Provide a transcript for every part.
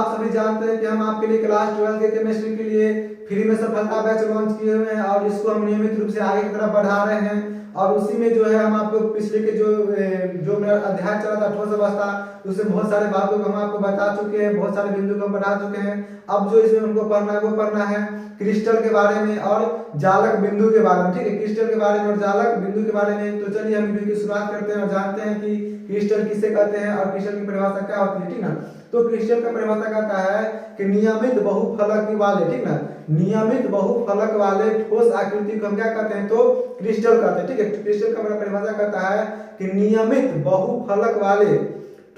आप सभी जानते हैं कि हम आपके लिए क्लास 12 के केमिस्ट्री के लिए फ्री में सफलता बैच लॉन्च किए हुए हैं और इसको हम नियमित रूप से आगे की तरफ बढ़ा रहे हैं। और उसी में जो है हम आपको पिछले के जो मेरा अध्याय चला था ठोस अवस्था, उससे बहुत सारे बातों को हम आपको बता चुके हैं, बहुत सारे बिंदु को हम बढ़ा चुके हैं। अब जो इसमें हमको पढ़ना है वो पढ़ना है क्रिस्टल के बारे में और जालक बिंदु के बारे में। ठीक है, क्रिस्टल के बारे में और जालक बिंदु के बारे में। तो चलिए हम वीडियो की शुरुआत करते हैं और जानते हैं कि क्रिस्टल किसे कहते हैं और क्रिस्टल की परिभाषा क्या होती है। ठीक ना, तो क्रिस्टल का परिभाषा कहता है कि नियमित बहुफलक वाले, ठीक ना, नियमित बहुफलक वाले ठोस आकृति को हम क्या कहते हैं, तो क्रिस्टल कहते हैं। ठीक है, क्रिस्टल का परिभाषा कहता है कि नियमित बहुफलक वाले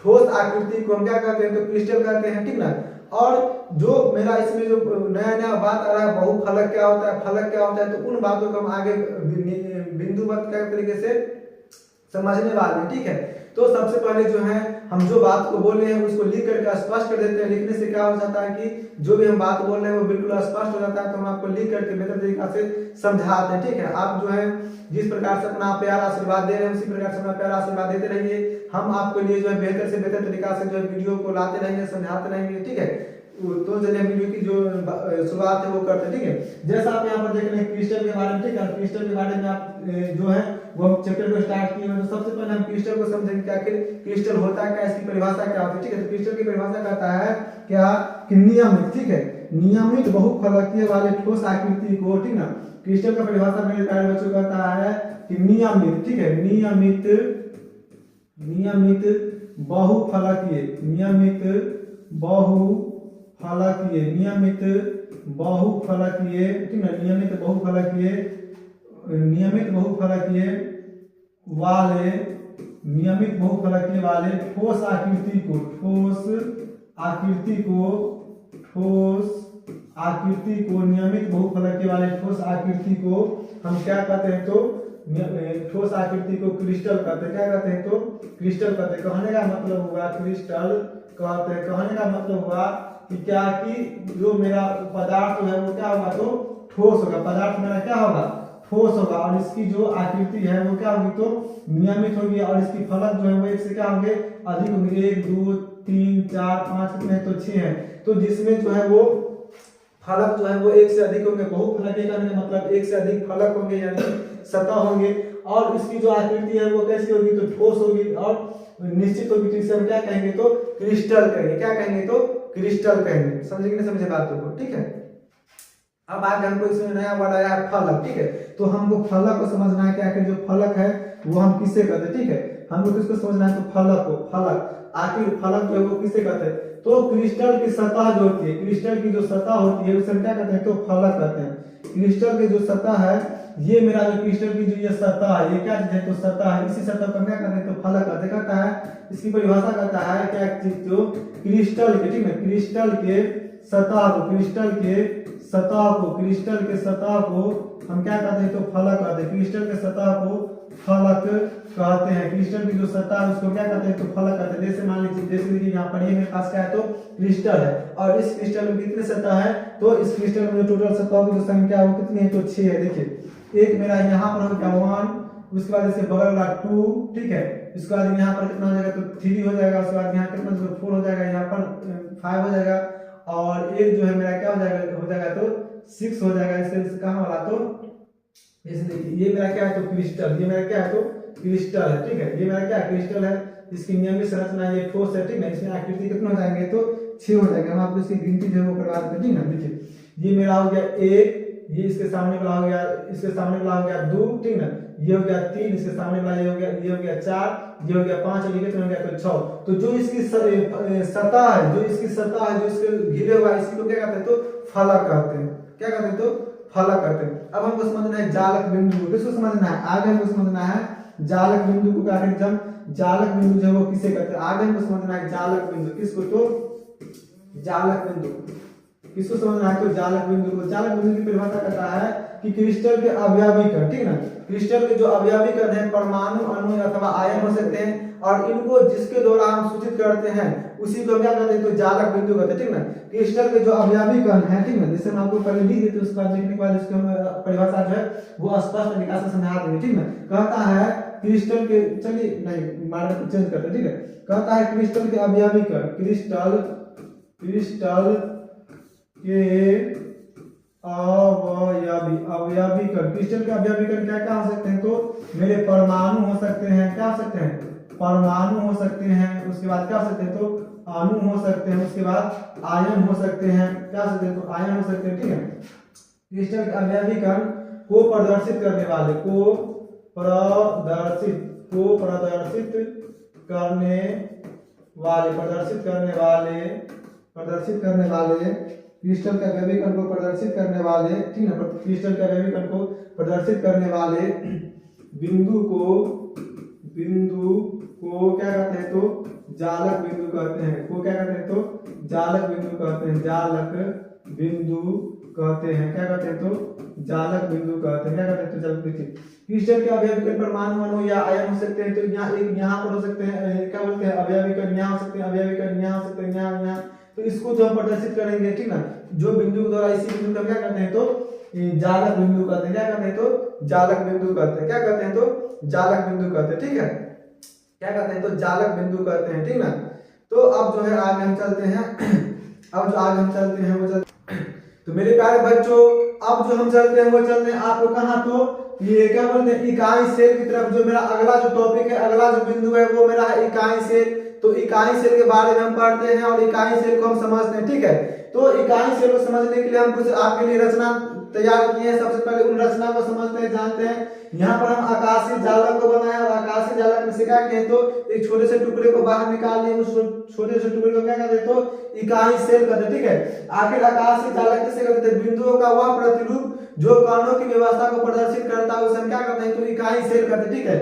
ठोस आकृति को हम क्या कहते हैं, तो क्रिस्टल कहते हैं। ठीक ना, और जो मेरा इसमें जो नया नया बात आ रहा है बहुफलक क्या होता है, फलक क्या होता है, तो उन बातों को हम आगे बिंदुबद्ध तरीके से समझने वाले हैं। ठीक है, तो सबसे पहले जो है हम जो बात को बोल रहे हैं उसको लिख करके स्पष्ट कर देते हैं। लिखने से क्या हो जाता है कि जो भी हम बात बोल रहे हैं वो बिल्कुल स्पष्ट हो जाता है, तो हम आपको लिख करके बेहतर तरीका से समझाते हैं। ठीक है, आप जो है जिस प्रकार से अपना प्यार आशीर्वाद दे रहे हैं उसी प्रकार से अपना प्यार आशीर्वाद देते रहिए। हम आपके लिए जो है बेहतर से बेहतर तरीका से जो है वीडियो को लाते रहेंगे, समझाते रहेंगे। ठीक है, तो चलिए वीडियो की जो शुरुआत है वो करते हैं। ठीक है, जैसा आप यहाँ पर देख रहे हैं क्रिस्टल के बारे में। ठीक है, क्रिस्टल के बारे में आप जो है वो चैप्टर को स्टार्ट किए हैं, तो सबसे पहले हम क्रिस्टल को समझेंगे कि आखिर क्रिस्टल होता है क्या, इसकी परिभाषा क्या होती है। ठीक है, तो क्रिस्टल की परिभाषा कहता है क्या कि नियमित, ठीक है, नियमित बहुफलकीय वाले ठोस आकृति को, ठीक ना, क्रिस्टल का परिभाषा मेरे प्यारे बच्चों कहता है कि नियमित, ठीक है, नियमित बहुफलकीय, नियमित बहुफलकीय, नियमित बहुफलकीय, ठीक है, नियमित बहुफलकीय वाले, नियमित बहुफलकीय वाले ठोस आकृति को, नियमित बहुफलकीय वाले ठोस आकृति को हम क्या कहते हैं, तो ठोस आकृति को क्रिस्टल कहते हैं। क्या कहते हैं, तो क्रिस्टल कहते हैं। कहने का मतलब हुआ क्रिस्टल कहते हैं, कहने का मतलब हुआ कि क्या कि जो मेरा पदार्थ है वो क्या होगा, तो ठोस होगा, पदार्थ मेरा क्या होगा, ठोस होगा, और इसकी जो आकृति है वो क्या होगी, तो नियमित होगी, और इसकी फलक जो है वो एक से क्या होंगे, अधिक होंगे, 1 2 3 4 5 कितने, तो 6 हैं। तो जिसमें जो है वो फलक जो है वो एक से अधिक होंगे, बहुफलकीय का मतलब एक से अधिक फलक होंगे यानी सतह होंगे, और इसकी जो आकृति है वो कैसी होगी, तो ठोस होगी और निश्चित होगी। तो इसे हम क्या कहेंगे, तो क्रिस्टल कहेंगे। क्या कहेंगे, तो क्रिस्टल कहेंगे। समझे कि नहीं समझे बातों को। ठीक है, अब आगे हमको इसमें नया वर्ड आया है फलक। ठीक है, तो हमको फलक को समझना है कि आखिर जो फलक है वो हम किसे कहते हैं। ठीक है, हमको किसको समझना है, तो फलक को, फलक आखिर फलक जो है वो किसे कहते हैं, तो क्रिस्टल की सतह जो होती है, क्रिस्टल की जो सतह होती है उसे हम क्या कहते हैं, तो फलक कहते हैं। क्रिस्टल की जो सतह है, ये मेरा जो क्रिस्टल की जो ये सतह है, ये क्या चीज है, तो सतह है। इसी सतह पर क्या कहते हैं, तो फलक कहते हैं। कहता है इसकी परिभाषा कहता है क्या चीज, तो क्रिस्टल के, ठीक है, क्रिस्टल के सतह को, क्रिस्टल के सतह को हम क्या कहते हैं, तो फलक कहते हैं। क्रिस्टल के सतह को फलक कहते हैं। क्रिस्टल की जो सतह है उसको क्या कहते हैं, तो फलक कहते हैं। जैसे मान लीजिए, जैसे यहाँ पर मेरे पास क्या है, तो क्रिस्टल है, और इस क्रिस्टल में कितने सतह है, तो इस क्रिस्टल में जो टोटल सतह की जो संख्या है वो कितनी है, तो 6 है। देखिए एक मेरा यहाँ पर हो गया 1, उसके बाद इसके बगल वाला 2, ठीक है, इसके बाद यहाँ पर कितना हो जाएगा, तो 3 हो जाएगा, उसके बाद यहाँ कितना 4 हो जाएगा, यहाँ पर 5 हो जाएगा, और एक जो है मेरा क्या हो जाएगा, तो 6 हो जाएगा। इससे कहाँ वाला, तो जैसे देखिए ये मेरा क्या है, तो क्रिस्टल, ये मेरा क्या है, तो क्रिस्टल है। ठीक है, ये मेरा क्या है, क्रिस्टल है, इसकी नियमित संरचना ये ठोस है। ठीक है, इसमें आकृति कितने हो जाएंगे, तो 6 हो जाएंगे। हम आपको इसकी गिनती जो है वो करवा देते हैं। ठीक है, देखिए ये मेरा हो गया 1, ये इसके सामने वाला हो गया, इसके सामने वाला हो गया 2, ठीक ना, ये हो गया 3, इसके सामने वाला ये हो गया 4, ये हो गया 5, और ये कितना हो गया, तो 6। तो जो इसकी सतह है, जो इसके घिरे हुआ है, इसको क्या कहते हैं, तो फलक कहते हैं। क्या कहते हैं, तो फलक कहते हैं। अब हमको समझना है जालक बिंदु को। किसको समझना है, आगे हमको समझना है जालक बिंदु को। क्या कहते हैं, जालक बिंदु जो है वो किसे कहते हैं, आगे हमको समझना है जालक बिंदु। किसको, तो जालक बिंदु किसको समझना है, तो जालक बिंदु को। जालक बिंदु की परिभाषा कहता है कि क्रिस्टल के अवयवी कण, ठीक ना, क्रिस्टल के जो अवयवी कण है परमाणु, अणु अथवा आयन हो सकते हैं, और इनको जिसके द्वारा हम सूचित करते हैं उसी को क्या कहते हैं, तो जालक बिंदु कहते हैं। ठीक ना, क्रिस्टल के जो अवयवी कण है, ठीक ना, जैसे हम आपको पहले लिख देते हैं, उसके बाद लिखने के बाद इसको हम परिभाषा जो है वो स्पष्ट तरीका से समझा देंगे। ठीक ना, कहता है क्रिस्टल के, चलिए नहीं मार्ग चेंज करते हैं। ठीक है, कहता है क्रिस्टल के अवयवी कण, क्रिस्टल के अवयवीकरण। क्रिस्टल के अवयवीकरण क्या क्या हो सकते हैं? तो मेरे परमाणु हो सकते हैं, क्या हो सकते हैं? परमाणु हो सकते हैं। उसके बाद क्या हो सकते हैं? तो अणु हो सकते हैं। उसके बाद आयन हो सकते हैं, क्या हो सकते हैं? तो आयन हो सकते हैं, ठीक है। क्रिस्टल के अवयवीकरण को प्रदर्शित करने वाले, प्रदर्शित करने वाले क्रिस्टल के अवयवीकरण को प्रदर्शित करने वाले, ठीक है, क्रिस्टल के अवयवीकरण को प्रदर्शित करने वाले बिंदु को क्या कहते हैं? तो जालक बिंदु कहते हैं। को क्या कहते हैं? तो जालक बिंदु कहते हैं। जालक बिंदु कहते हैं, क्या कहते हैं? तो जालक बिंदु कहते हैं, क्या कहते हैं? तो जालक बिंदु। क्रिस्टल के अवयवीकरण परमाणु, अणु या आयन हो सकते हैं। तो यहाँ पर हो सकते हैं, क्या बोलते हैं? अवयवीकरण यहाँ हो सकते हैं, अवयवीकरण यहाँ हो सकते हैं, यहाँ। तो इसको जो हम प्रदर्शित करेंगे, ठीक ना, जो बिंदु के द्वारा, इसी बिंदु को क्या कहते हैं? तो जालक बिंदु कहते हैं। क्या कहते हैं? तो जालक बिंदु कहते हैं। क्या कहते हैं? तो जालक बिंदु कहते हैं, ठीक है। क्या कहते हैं? तो जालक बिंदु कहते हैं, ठीक ना। तो अब जो है आगे हम चलते हैं। अब जो आगे हम चलते हैं वो तो मेरे प्यारे बच्चों, अब जो हम चलते हैं वो चलते हैं आपको कहाँ? तो ये क्या बोलते हैं? इकाई सेल की तरफ। जो मेरा अगला जो टॉपिक है, अगला जो बिंदु है वो मेरा है इकाई सेल। तो इकाई सेल के बारे में हम पढ़ते हैं और इकाई सेल को हम समझते हैं, ठीक है। तो इकाई सेल को समझने के लिए हम कुछ आपके लिए रचना तैयार किए हैं। सबसे पहले उन रचना को समझते हैं, जानते हैं। यहाँ पर हम आकाशीय जालक को बनाया और आकाशीय जालक में से क्या कहते हैं? तो एक छोटे से टुकड़े को बाहर निकाल लिए, उस छोटे से टुकड़े को क्या कहते हैं? तो इकाई सेल कहते हैं, ठीक है। आखिर आकाशीय जालक किसे कहते हैं? बिंदुओं का वह प्रतिरूप जो कणों की व्यवस्था को प्रदर्शित करता है उसे हम क्या कहते हैं? तो इकाई सेल कहते हैं, ठीक है।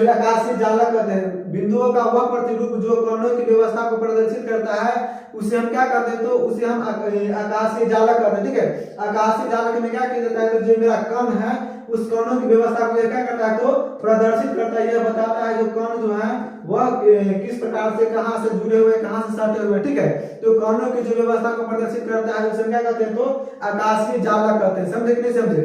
आकाशीय जालक कहते हैं बिंदुओं का वह प्रतिरूप जो कणों की व्यवस्था को प्रदर्शित करता है, उसे हम क्या कहते हैं? तो उसे हम आकाशीय जालक कहते हैं, ठीक है। आकाशीय जालक में क्या किया जाता है? तो जो मेरा कण है उस कणों की व्यवस्था को क्या करता है? तो प्रदर्शित करता है। यह बताता है जो कण जो है वह किस प्रकार से, कहां से जुड़े हुए, कहां से सटे हुए, ठीक है। तो कणों की जो व्यवस्था को प्रदर्शित करता है उसे क्या कहते हैं? तो आकाशीय जालक कहते हैं। समझे कि नहीं समझे?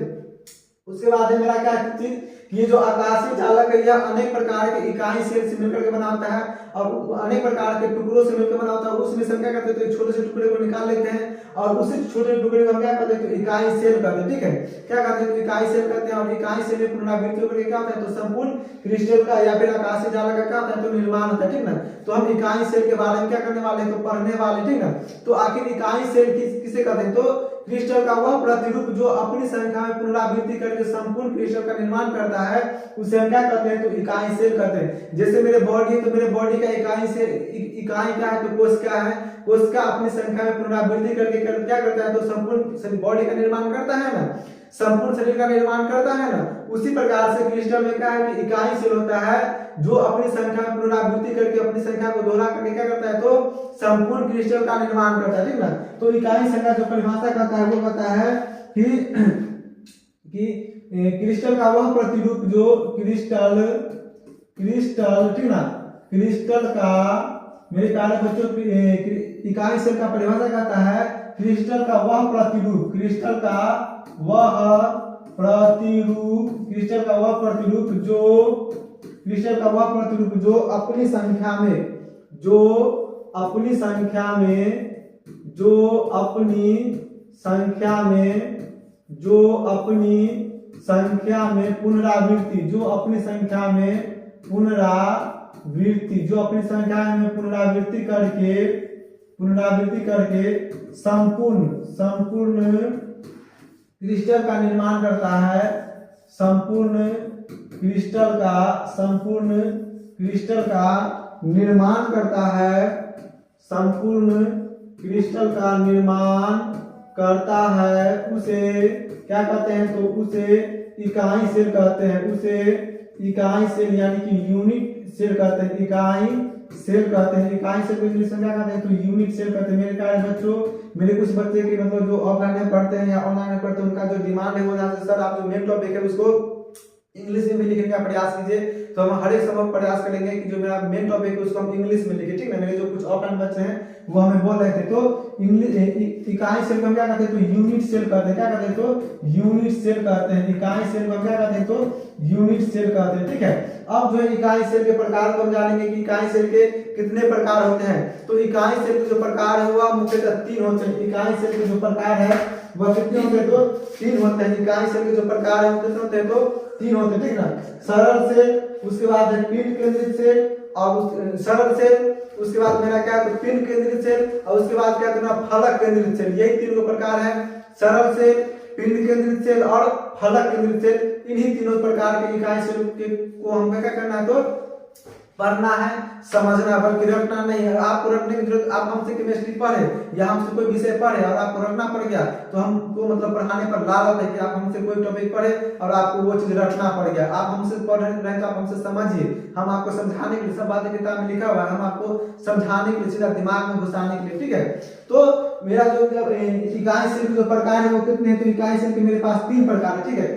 उसके बाद है मेरा क्या चीज? ये जो आकाशीय जालक है यह अनेक प्रकार के इकाई सेल से मिलकर के बनाता है और अनेक प्रकार के टुकड़ों से मिलकर बनाता है। उसमें से हम क्या करते हैं? तो छोटे से टुकड़े को निकाल लेते हैं और उसी छोटे टुकड़े को हम क्या करते हैं? तो इकाई सेल कहते हैं, ठीक है। क्या कहते हैं? तो इकाई सेल कहते हैं। और इकाई सेल में पुनरावृत्ति होकर क्या होता है? तो संपूर्ण क्रिस्टल का या फिर आकाशीय जालक का क्या होता है? तो निर्माण होता है, ठीक ना। तो हम इकाई सेल के बारे में क्या करने वाले हैं? तो पढ़ने वाले, ठीक ना। तो आखिर इकाई सेल किसे कहते हैं? तो क्रिस्टल का वह प्रतिरूप जो अपनी संख्या में पुनरावृत्ति करके संपूर्ण क्रिस्टल का निर्माण करता है उसे हम क्या कहते हैं? तो इकाई सेल कहते हैं। जैसे मेरे बॉडी है तो मेरे बॉडी का इकाई सेल, इकाई क्या है? तो कोशिका है। कोशिका अपनी संख्या में पुनरावृत्ति करके क्या करता है? तो संपूर्ण बॉडी का निर्माण करता है ना, संपूर्ण शरीर का निर्माण करता है ना। उसी प्रकार से क्रिस्टल में क्या है कि इकाई सेल होता है जो अपनी संख्या में पुनरावृत्ति करके अपनी संख्या को दोहरा करके क्या करता है? तो संपूर्ण क्रिस्टल का निर्माण करता है, ठीक ना। तो इकाई संख्या जो परिभाषा करता है वो कहता है कि क्रिस्टल का वह प्रतिरूप जो क्रिस्टल, ठीक ना, क्रिस्टल का, मेरे प्यारे बच्चों, इकाई सेल का परिभाषा कहता है क्रिस्टल का वह प्रतिरूप, क्रिस्टल का वह प्रतिरूप जो अपनी संख्या में पुनरावृत्ति करके संपूर्ण क्रिस्टल का निर्माण करता है, संपूर्ण क्रिस्टल का निर्माण करता है, उसे क्या कहते हैं? तो उसे इकाई सेल कहते हैं। उसे इकाई सेल यानी कि यूनिट सेल कहते हैं। इकाई सेल को इंग्लिश में क्या कहते हैं? तो यूनिट सेल कहते हैं। मेरे प्यारे बच्चों, मेरे कुछ बच्चे की मतलब जो ऑफलाइन में पढ़ते हैं या ऑनलाइन में पढ़ते हैं उनका जो डिमांड है वो यहाँ से सर आप जो मेन टॉपिक है उसको इंग्लिश में भी लिखने का प्रयास कीजिए। तो हम हर एक समय प्रयास करेंगे कि जो मेरा मेन टॉपिक है उसको हम इंग्लिश में लिखें, ठीक है। मेरे जो कुछ ऑफलाइन बच्चे हैं वो हमें बोल रहे थे। तो इकाई सेल को हम क्या कहते हैं, तो यूनिट सेल कहते हैं। क्या कहते हैं, तो यूनिट सेल कहते हैं। इकाई सेल को हम क्या कहते हैं, तो यूनिट सेल कहते हैं। ठीक है, अब जो है इकाई सेल के प्रकार को हम जानेंगे कि इकाई सेल के कितने प्रकार होते हैं। तो इकाई सेल के जो प्रकार है वह मुख्यतः 3 होते हैं। इकाई सेल के जो प्रकार है वह कितने होते हैं, तो 3 होते हैं। इकाई सेल के जो प्रकार है कितने होते हैं, तो 3 होते हैं। ठीक ना, सरल सेल, उसके बाद है पिंड केंद्रित सेल, और सरल सेल, उसके बाद मेरा क्या है, तो पिंड केंद्रित सेल, और उसके बाद क्या करना, फलक केंद्रित सेल। यही 3 प्रकार है, सरल सेल, पिंड केंद्रित सेल और फलक केंद्रित सेल। इन्हीं तीनों प्रकार के इकाई सेल को हम क्या करना है, तो पढ़ना है, समझना, बल्कि रटना नहीं है। आपको रटने की जरूरत, आप हमसे केमिस्ट्री पढ़े या हमसे कोई विषय पढ़े और आपको रटना पड़ गया तो हमको मतलब पढ़ाने पर लालच है कि आप हमसे कोई टॉपिक पढ़े और आपको वो चीज रटना पड़ गया। आप हमसे पढ़ रहे तो आप हमसे समझिए, हम आपको समझाने के लिए, सब बातें किताब में लिखा हुआ है, हम आपको समझाने के लिए, सीधा दिमाग में घुसाने के लिए। ठीक है, तो मेरा जो इकाई सेल के जो प्रकार है वो कितने हैं, तो इकाई सेल के मेरे पास 3 प्रकार है। ठीक है,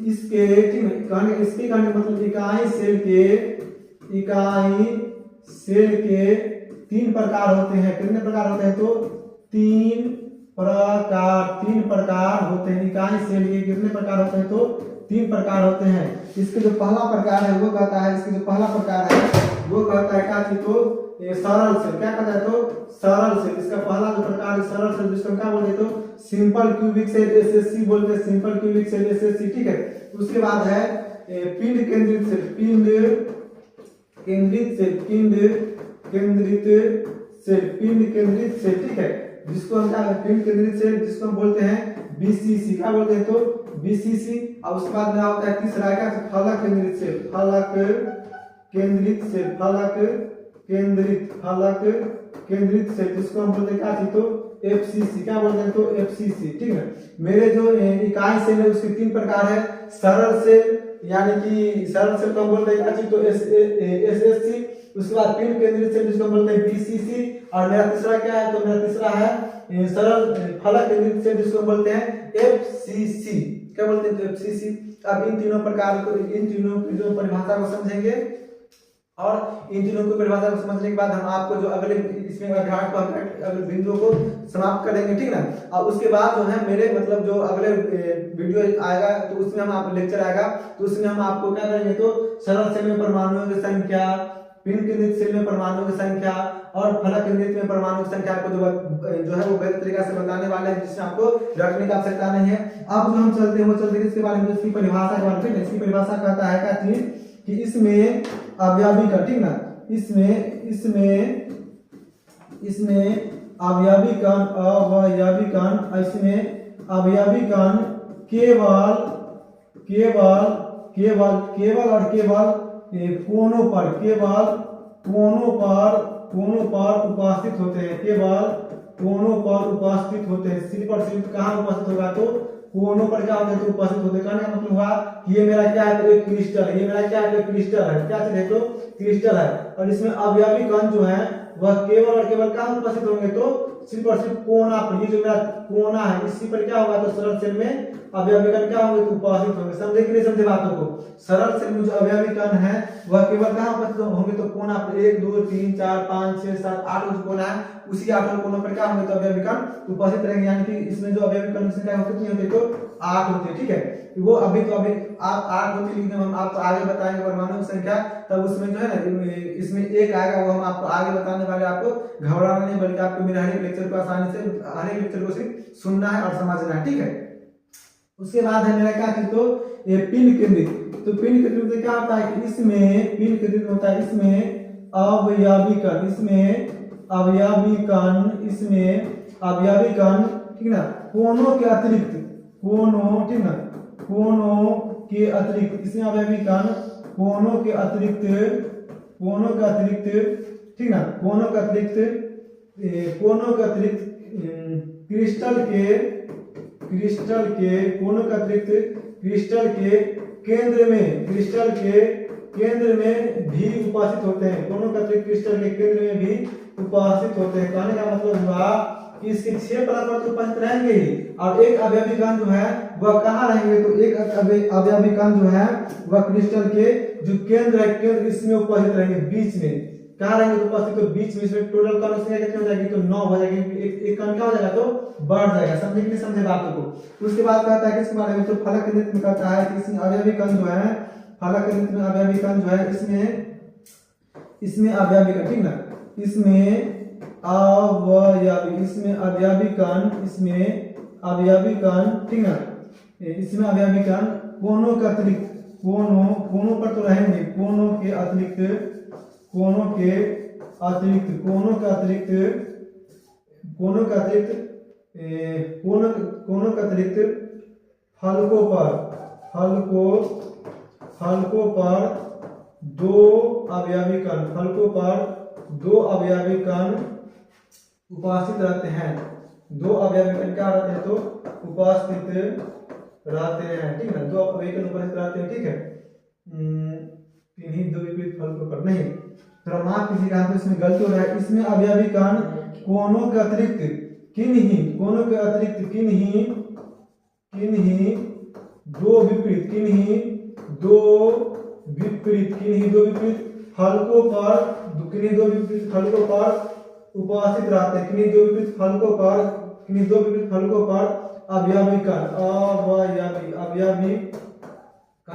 इसके ठीक है, इसके मतलब इकाई सेल के 3 प्रकार होते हैं। कितने प्रकार होते हैं, तो 3 प्रकार होते हैं। इकाई सेल के कितने प्रकार होते हैं, तो 3 प्रकार होते हैं। इसके जो पहला प्रकार है वो कहता है, इसके जो पहला प्रकार है वो कहता है क्या, तो ये सरल सेल। क्या कहता है, तो सरल सेल। इसका पहला जो प्रकार है सरल सेल, जिसको क्या बोलते हैं, तो सिंपल क्यूबिक सेल, एसएससी बोलते हैं, सिंपल क्यूबिक सेल, एसएससी। ठीक है, उसके बाद है पिंड केंद्रित सेल, पिंड केंद्रित सेल। ठीक है, जिसको हम क्या, पिंड केंद्रित सेल, जिसको हम बोलते हैं बीसीसी। क्या बोलते हैं, तो बीसीसी। और उसके बाद में होता है तीसरा क्या, फलक केंद्रित सेल, फलक केंद्रित सेल, जिसको हम बोलते हैं क्या, तो एफसीसी। क्या बोलते हैं, तो एफसीसी। ठीक है, मेरे जो इकाई सेल है उसके 3 प्रकार है। सरल सेल, यानी कि सरल सेल को हम बोलते हैं क्या, तो एसएससी। उसके बाद पिंड केंद्रित सेल, जिसको हम बोलते हैं बीसीसी। और मेरा तीसरा क्या है, तो मेरा तीसरा है सरल फलक केंद्रित सेल, जिसको हम बोलते हैं एफसीसी। क्या बोलते हैं, तो एफसीसी। अब इन तीनों प्रकार को, इन तीनों की जो परिभाषा को समझेंगे और इन तीनों की परिभाषा को समझने के बाद हम आपको जो अगले इसमें अध्याय को अगले बिंदुओं को समाप्त करेंगे। ठीक ना, और उसके बाद जो है मेरे मतलब जो अगले वीडियो आएगा तो उसमें हम आप लेक्चर आएगा तो उसमें हम आपको क्या करेंगे, तो सरल सेल में परमाणुओं की संख्या, पिंड केंद्रित सेल में परमाणुओं की संख्या और फलक केंद्रित में परमाणुओं की संख्या को जो है वो बेहतर तरीके से बताने वाले हैं, जिससे आपको रटने की आवश्यकता नहीं है। अब जो हम चलते हैं वो चलते हैं इसके बारे में, इसकी परिभाषा के बारे में। इसकी परिभाषा कहता है क्या चीज, कि इसमें अवयवी कण, ठीक ना, इसमें अवयवी कण केवल और केवल कोनों पर उपस्थित होते हैं। केवल कोनों पर उपस्थित होते हैं। सिर्फ और सिर्फ कहाँ उपस्थित होगा, तो कोनों पर क्या होते हैं, तो उपस्थित होते हैं। कहने का मतलब हुआ कि ये मेरा क्या है, तो एक क्रिस्टल है। ये मेरा क्या है, तो क्रिस्टल है। क्या चीज है, तो क्रिस्टल है। और इसमें अवयवी कण जो है वह केवल और केवल कहाँ उपस्थित होंगे, तो सिर्फ और सिर्फ कोना पर। ये जो मेरा कोना है इसी पर क्या होगा, तो सरल सेल में अवयवी कण क्या होंगे, तो उपस्थित होंगे। समझे कि नहीं समझे बातों को। सरल सेल में जो अवयवी कण है वह केवल कहाँ उपस्थित होंगे, तो कोना पर। 1 2 3 4 5 6 7 8 जो कोना है उसी 8 कोनों पर क्या होंगे, तो अवयवी कण उपस्थित रहेंगे। यानी कि इसमें जो अवयवी कण की संख्या कितनी होती है, तो 8 होती है। ठीक है, वो अभी आप 8 होती है, लेकिन हम आपको आगे बताएंगे परमाणु की संख्या, तब उसमें जो है ना इसमें 1 आएगा, वो हम आपको आगे बताने वाले। आपको घबराना नहीं, बल्कि आपको मेरे हर एक लेक्चर को आसानी से, हर एक लेक्चर को सिर्फ सुनना है और समझना है। ठीक है, उसके बाद है मेरा क्या चीज, तो ये पिंड केंद्रित। तो पिंड केंद्रित में क्या होता है कि इसमें पिंड केंद्रित होता है, इसमें अवयवी कण, ठीक ना, कोनों के अतिरिक्त, ठीक ना, कोनों के अतिरिक्त, इसमें अवयवी कण कोनों के अतिरिक्त, ठीक ना, कोनों के अतिरिक्त क्रिस्टल के केंद्र में भी उपस्थित होते हैं। कोनों के अतिरिक्त क्रिस्टल के केंद्र में भी उपस्थित होते हैं। कहने का मतलब हुआ कि इसके 6 परमाणु तो उपस्थित रहेंगे ही, और एक अवयवी कण जो है वह कहाँ रहेंगे, तो एक अवयवी कण जो है वह क्रिस्टल के जो केंद्र है, केंद्र इसमें उपस्थित रहेंगे, बीच में। कहाँ रहेंगे तो उपस्थित, तो बीच में इसमें टोटल कण संख्या कितनी हो जाएगी, तो 9 हो जाएगी। एक कण क्या हो जाएगा तो बढ़ जाएगा। समझे कि नहीं समझे बातों को। उसके बाद कहता है किसके बारे में, तो फलक केंद्रित में कहता है कि इसमें अवयवी कण जो है, फलक केंद्रित में अवयवी कण जो है, इसमें अवयवी कण, ठीक ना, इसमें अवयवी कण, ठीक ना, इसमें अवयवी कण कोनों के अतिरिक्त, कोनों पर तो रहेंगे, कोनों के अतिरिक्त फलकों पर दो अवयवी कण उपस्थित रहते हैं। 2 अवयवी कण क्या रहते हैं तो उपस्थित रहते हैं, ठीक है। 2 अवयवी कण उपस्थित रहते हैं, ठीक है। किन्हीं 2 विपरीत फलकों पर नहीं, थोड़ा माफ कीजिएगा तो इसमें गलती हो रहा है। इसमें अवयवी कण कोनों के अतिरिक्त किन्हीं 2 विपरीत फलकों पर उपस्थित रहते हैं। किन्हीं 2 विपरीत फलकों पर अवयवी कण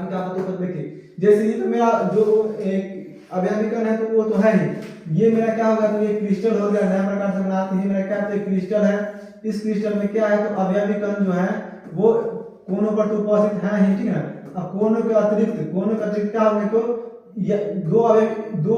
का मतलब देखिए, जैसे ये तो मेरा जो एक अवयवी कण है तो वो तो है ही, ये मेरा क्या होगा तो ये क्रिस्टल हो गया, नया प्रकार से बनाते हैं। मेरा क्या तो क्रिस्टल है, इस क्रिस्टल में क्या है तो अवयवी कण जो है वो कोनों पर तो उपस्थित है ही, ठीक है। अब कोनों के अतिरिक्त क्या होंगे तो 2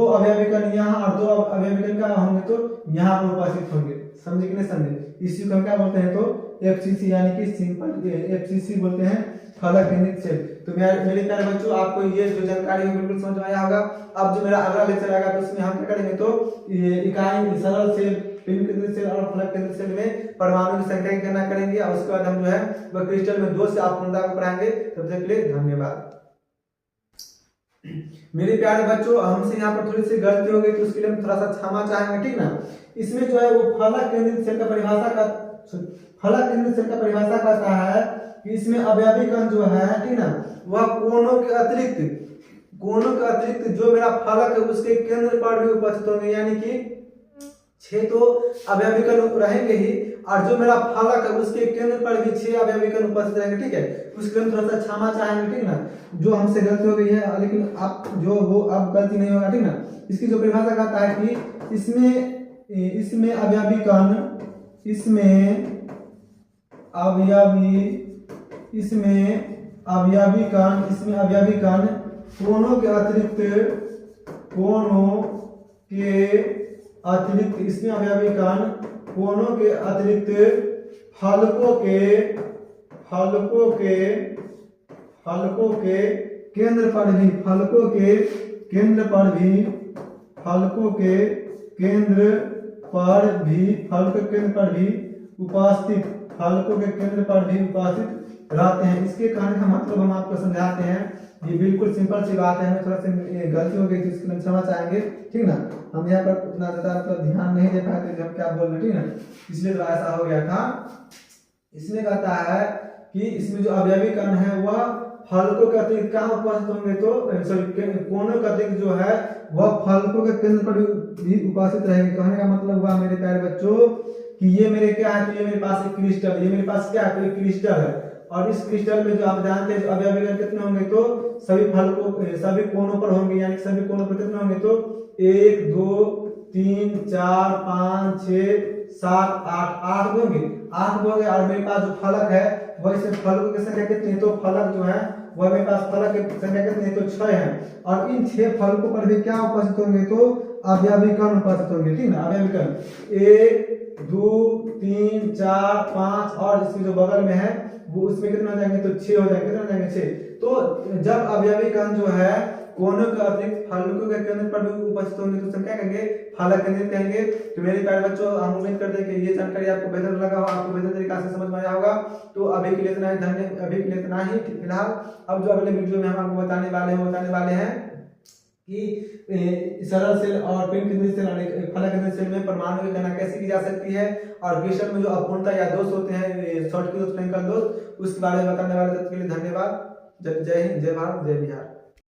अवयवी कण यहाँ और 2 अवयवी कण क्या होंगे तो यहाँ पर उपस्थित होंगे। समझे कि नहीं समझे। इसी को क्या बोलते हैं तो FCC, यानी कि सिंपल FCC बोलते हैं, फलक केंद्रित सेल। तो मेरे प्यारे बच्चों, आपको ये जो जानकारी है बिल्कुल समझ में आया होगा। अब जो मेरा अगला लेक्चर आएगा तो उसमें हम क्या करेंगे तो इकाई, सरल सेल, पिंड केंद्रित सेल और फलक केंद्रित सेल में परमाणु की संख्या की गणना करेंगे, और उसके बाद हम जो है वह क्रिस्टल में 2 से अपूर्णता को पढ़ाएंगे। तब तक के लिए धन्यवाद। मेरे प्यारे बच्चों, हमसे यहाँ पर थोड़ी सी गलती हो गई तो उसके लिए हम थोड़ा सा क्षमा चाहेंगे, ठीक ना। इसमें जो है वो फलक केंद्रित सेल का परिभाषा करता है कि इसमें अवयवी कण जो है, ठीक ना, वह कोनों के अतिरिक्त जो मेरा फलक है उसके केंद्र पर भी उपस्थित होंगे, यानी कि 6 तो अवयवी कण रहेंगे ही, और जो मेरा फलक है उसके केंद्र पर भी 6 अवयवी कण उपस्थित रहेंगे, ठीक है। उसके लिए थोड़ा सा क्षमा चाहेंगे, ठीक ना, जो हमसे गलती हो गई है, लेकिन आप जो वो अब गलती नहीं होगा, ठीक ना। इसकी जो परिभाषा कहता है कि इसमें अवयवी कण कोनों के अतिरिक्त इसमें अवयवी कण कोनों के अतिरिक्त फलकों के केंद्र पर भी उपस्थित रहते हैं। इसके कारण का मतलब हम आपको समझाते हैं। ये बिल्कुल सिंपल सी बात है, हमें थोड़ा सी गलती हो गई थी, इसके लिए क्षमा चाहेंगे, ठीक ना। हम यहाँ पर उतना ज्यादा ध्यान नहीं दे पाए थे हम क्या बोल रहे, ठीक ना, इसलिए तो ऐसा हो गया था। इसमें कहता है कि इसमें जो अवयवी कण है वह फलकों के अतिरिक्त कहाँ उपस्थित होंगे तो कोनों के अतिरिक्त जो है वह फलकों के केंद्र पर भी उपस्थित रहेंगे। कहने का मतलब हुआ मेरे प्यारे बच्चों कि ये मेरे क्या है, तो ये मेरे पास एक क्रिस्टल, ये मेरे पास क्या है, क्रिस्टल है, और इस क्रिस्टल में जो आप जानते हैं अवयवी कण कितने होंगे तो सभी कोनों पर होंगे, यानी सभी कोनों पर कितने होंगे तो 1 2 3 4 5 6 7 8 होंगे, 8 होंगे। और मेरे पास जो फलक है वैसे फलकों की संख्या कितनी है तो फलक जो है वह मेरे पास फलक की संख्या कितनी है तो 6 है, और इन 6 फलकों पर भी क्या उपस्थित होंगे तो अवयवी कण उपस्थित होंगे, ठीक ना। अवयवी कण 1 2 3 4 5 और इसके जो बगल में है वो उसमें कितने हो जाएंगे तो 6 हो जाएंगे, कितने हो जाएंगे 6। तो जब अवयवी कण जो है कोनों के अतिरिक्त फलकों के केंद्र पर भी उपस्थित होंगे तो उसे क्या कहेंगे, फलक केंद्रित कहेंगे। तो मेरे प्यारे बच्चों, हम उम्मीद करते हैं कि ये जानकारी आपको बेहतर लगा हो, आपको बेहतर तरीके से समझ में आया होगा। तो अभी के लिए इतना ही फिलहाल। अब जो अगले वीडियो में हम आपको बताने वाले हैं कि सरल सेल और पिंड केंद्रित सेल और फलक केंद्रित सेल में परमाणु की गणना कैसे की जा सकती है, और क्रिस्टल में जो अपूर्णता या दोष होते हैं, शॉर्टकट दोष, फ्रैंकल दोष, उसके बारे में बताने वाले। तब तक के लिए धन्यवाद। जय हिंद, जय भारत, जय बिहार।